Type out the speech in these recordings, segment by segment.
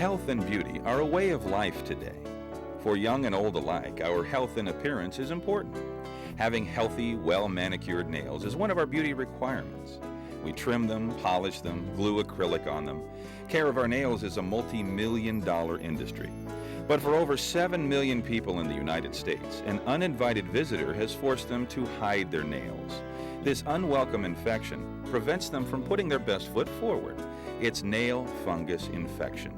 Health and beauty are a way of life today. For young and old alike, our health and appearance is important. Having healthy, well-manicured nails is one of our beauty requirements. We trim them, polish them, glue acrylic on them. Care of our nails is a multi-million-dollar industry. But for over 7 million people in the United States, an uninvited visitor has forced them to hide their nails. This unwelcome infection prevents them from putting their best foot forward. It's nail fungus infection.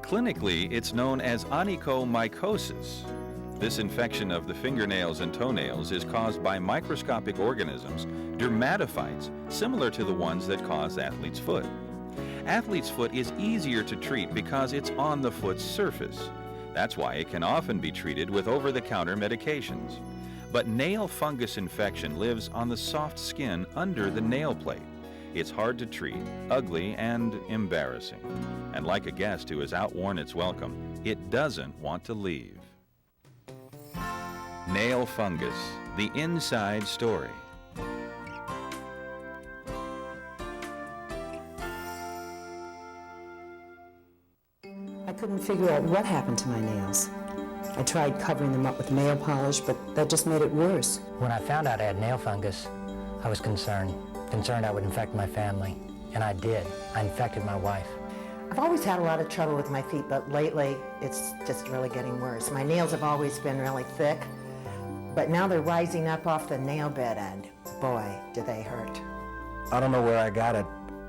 Clinically, it's known as onychomycosis. This infection of the fingernails and toenails is caused by microscopic organisms, dermatophytes, similar to the ones that cause athlete's foot. Athlete's foot is easier to treat because it's on the foot's surface. That's why it can often be treated with over-the-counter medications. But nail fungus infection lives on the soft skin under the nail plate. It's hard to treat, ugly, and embarrassing. And like a guest who has outworn its welcome, it doesn't want to leave. Nail fungus, the inside story. I couldn't figure out what happened to my nails. I tried covering them up with nail polish, but that just made it worse. When I found out I had nail fungus, I was concerned I would infect my family, and I did. I infected my wife. I've always had a lot of trouble with my feet, but lately it's just really getting worse. My nails have always been really thick, but now they're rising up off the nail bed, and boy, do they hurt. I don't know where I got it,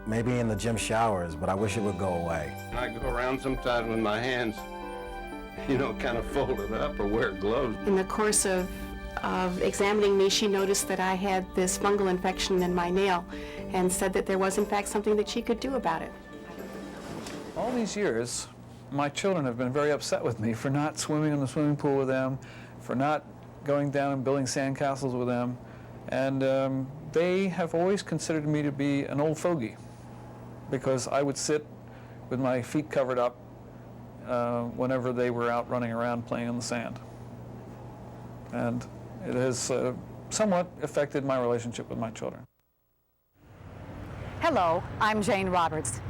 maybe in the gym showers, but I wish it would go away. I go around sometimes with my hands, kind of folded up or wear gloves. In the course of examining me, she noticed that I had this fungal infection in my nail and said that there was in fact something that she could do about it. All these years, my children have been very upset with me for not swimming in the swimming pool with them, for not going down and building sandcastles with them, and they have always considered me to be an old fogey because I would sit with my feet covered up whenever they were out running around playing in the sand. And it has somewhat affected my relationship with my children. Hello, I'm Jane Roberts.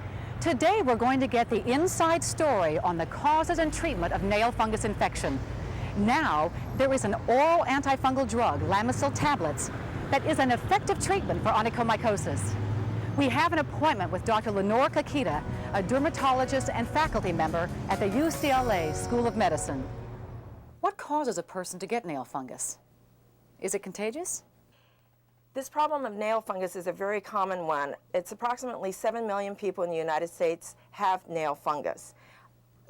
Today we're going to get the inside story on the causes and treatment of nail fungus infection. Now, there is an oral antifungal drug, Lamisil tablets, that is an effective treatment for onychomycosis. We have an appointment with Dr. Lenore Kakita, a dermatologist and faculty member at the UCLA School of Medicine. What causes a person to get nail fungus? Is it contagious? This problem of nail fungus is a very common one. It's approximately 7 million people in the United States have nail fungus.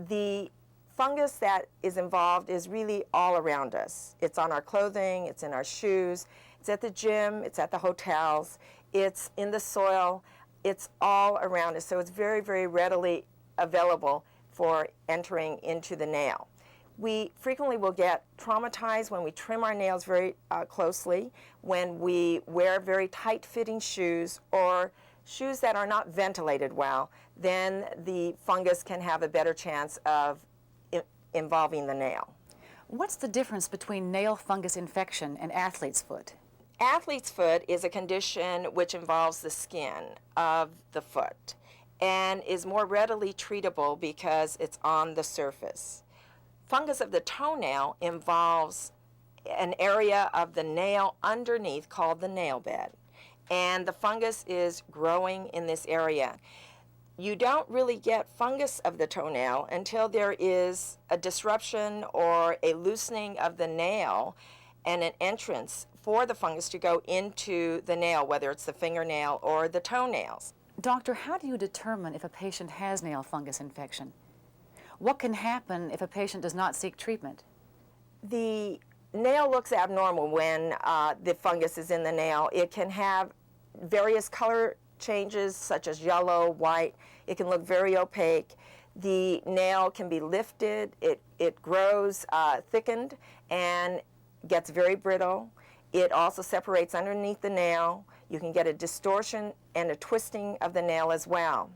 The fungus that is involved is really all around us. It's on our clothing, it's in our shoes, it's at the gym, it's at the hotels, it's in the soil, it's all around us. So it's very, very readily available for entering into the nail. We frequently will get traumatized when we trim our nails very closely, when we wear very tight-fitting shoes or shoes that are not ventilated well, then the fungus can have a better chance of involving the nail. What's the difference between nail fungus infection and athlete's foot? Athlete's foot is a condition which involves the skin of the foot and is more readily treatable because it's on the surface. Fungus of the toenail involves an area of the nail underneath called the nail bed, and the fungus is growing in this area. You don't really get fungus of the toenail until there is a disruption or a loosening of the nail and an entrance for the fungus to go into the nail, whether it's the fingernail or the toenails. Doctor, how do you determine if a patient has nail fungus infection? What can happen if a patient does not seek treatment? The nail looks abnormal when the fungus is in the nail. It can have various color changes such as yellow, white. It can look very opaque. The nail can be lifted. It grows thickened and gets very brittle. It also separates underneath the nail. You can get a distortion and a twisting of the nail as well.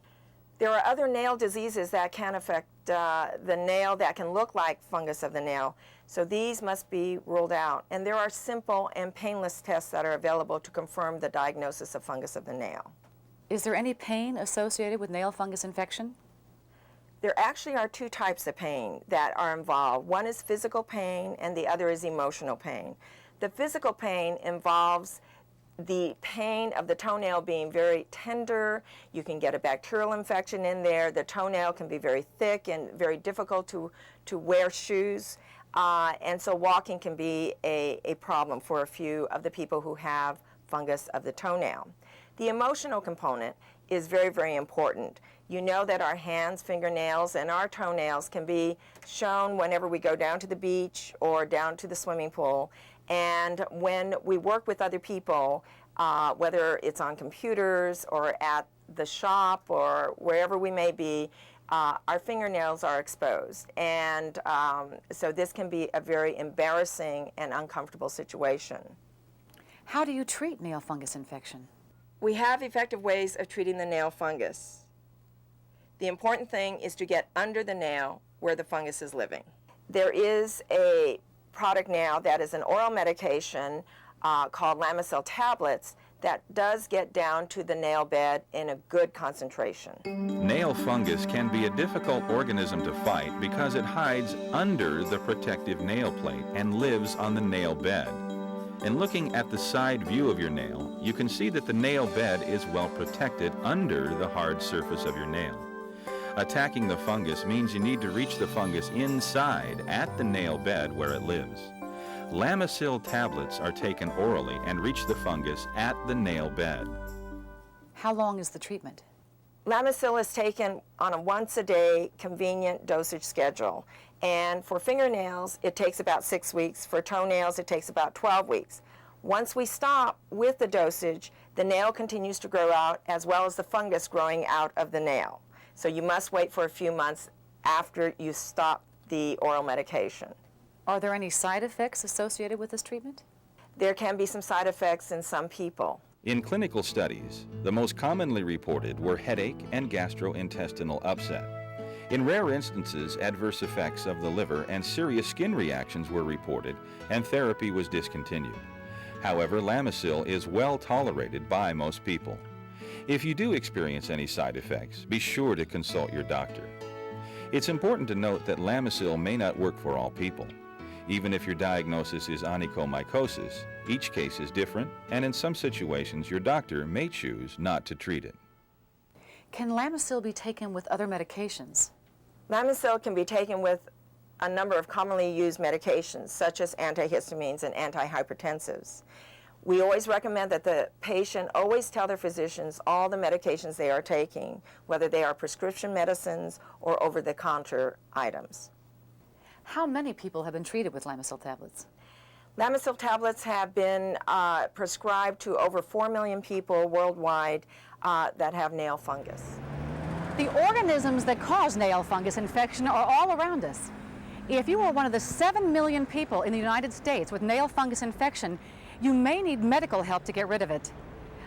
There are other nail diseases that can affect the nail that can look like fungus of the nail. So these must be ruled out. And there are simple and painless tests that are available to confirm the diagnosis of fungus of the nail. Is there any pain associated with nail fungus infection? There actually are two types of pain that are involved. One is physical pain and the other is emotional pain. The physical pain involves the pain of the toenail being very tender. You can get a bacterial infection in there. The toenail can be very thick and very difficult to wear shoes. And so walking can be a problem for a few of the people who have fungus of the toenail. The emotional component is very, very important. You know that our hands, fingernails, and our toenails can be shown whenever we go down to the beach or down to the swimming pool. And when we work with other people, whether it's on computers or at the shop or wherever we may be, our fingernails are exposed. And so this can be a very embarrassing and uncomfortable situation. How do you treat nail fungus infection? We have effective ways of treating the nail fungus. The important thing is to get under the nail where the fungus is living. There is a product now that is an oral medication called Lamisil tablets that does get down to the nail bed in a good concentration. Nail fungus can be a difficult organism to fight because it hides under the protective nail plate and lives on the nail bed. In looking at the side view of your nail, you can see that the nail bed is well protected under the hard surface of your nail. Attacking the fungus means you need to reach the fungus inside at the nail bed where it lives. Lamisil tablets are taken orally and reach the fungus at the nail bed. How long is the treatment? Lamisil is taken on a once-a-day convenient dosage schedule. And for fingernails, it takes about 6 weeks. For toenails, it takes about 12 weeks. Once we stop with the dosage, the nail continues to grow out as well as the fungus growing out of the nail. So you must wait for a few months after you stop the oral medication. Are there any side effects associated with this treatment? There can be some side effects in some people. In clinical studies, the most commonly reported were headache and gastrointestinal upset. In rare instances, adverse effects of the liver and serious skin reactions were reported, and therapy was discontinued. However, Lamisil is well tolerated by most people. If you do experience any side effects, be sure to consult your doctor. It's important to note that Lamisil may not work for all people. Even if your diagnosis is onychomycosis, each case is different, and in some situations, your doctor may choose not to treat it. Can Lamisil be taken with other medications? Lamisil can be taken with a number of commonly used medications, such as antihistamines and antihypertensives. We always recommend that the patient always tell their physicians all the medications they are taking, whether they are prescription medicines or over-the-counter items. How many people have been treated with Lamisil tablets? Lamisil tablets have been prescribed to over 4 million people worldwide that have nail fungus. The organisms that cause nail fungus infection are all around us. If you are one of the 7 million people in the United States with nail fungus infection, you may need medical help to get rid of it.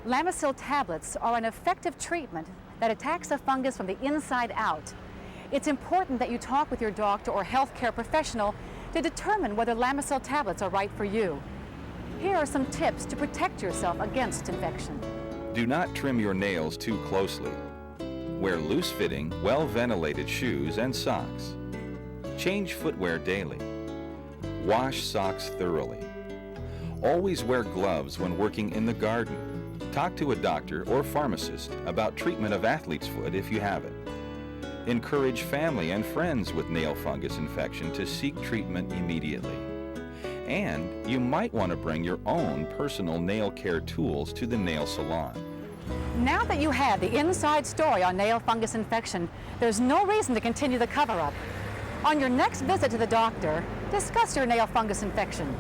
Lamisil tablets are an effective treatment that attacks the fungus from the inside out. It's important that you talk with your doctor or healthcare professional to determine whether Lamisil tablets are right for you. Here are some tips to protect yourself against infection. Do not trim your nails too closely. Wear loose-fitting, well-ventilated shoes and socks. Change footwear daily. Wash socks thoroughly. Always wear gloves when working in the garden. Talk to a doctor or pharmacist about treatment of athlete's foot if you have it. Encourage family and friends with nail fungus infection to seek treatment immediately. And you might want to bring your own personal nail care tools to the nail salon. Now that you have the inside story on nail fungus infection, there's no reason to continue the cover-up. On your next visit to the doctor, discuss your nail fungus infection.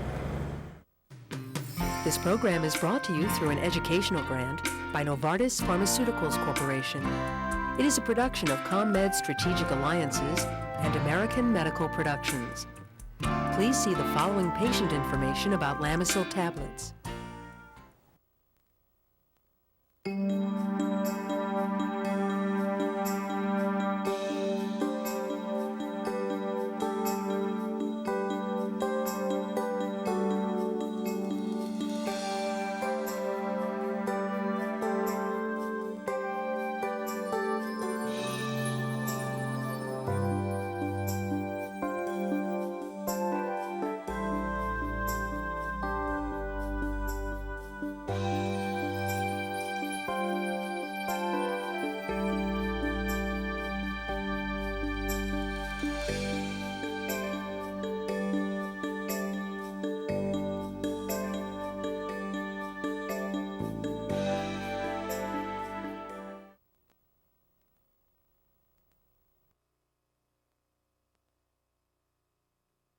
This program is brought to you through an educational grant by Novartis Pharmaceuticals Corporation. It is a production of ComMed Strategic Alliances and American Medical Productions. Please see the following patient information about Lamisil tablets.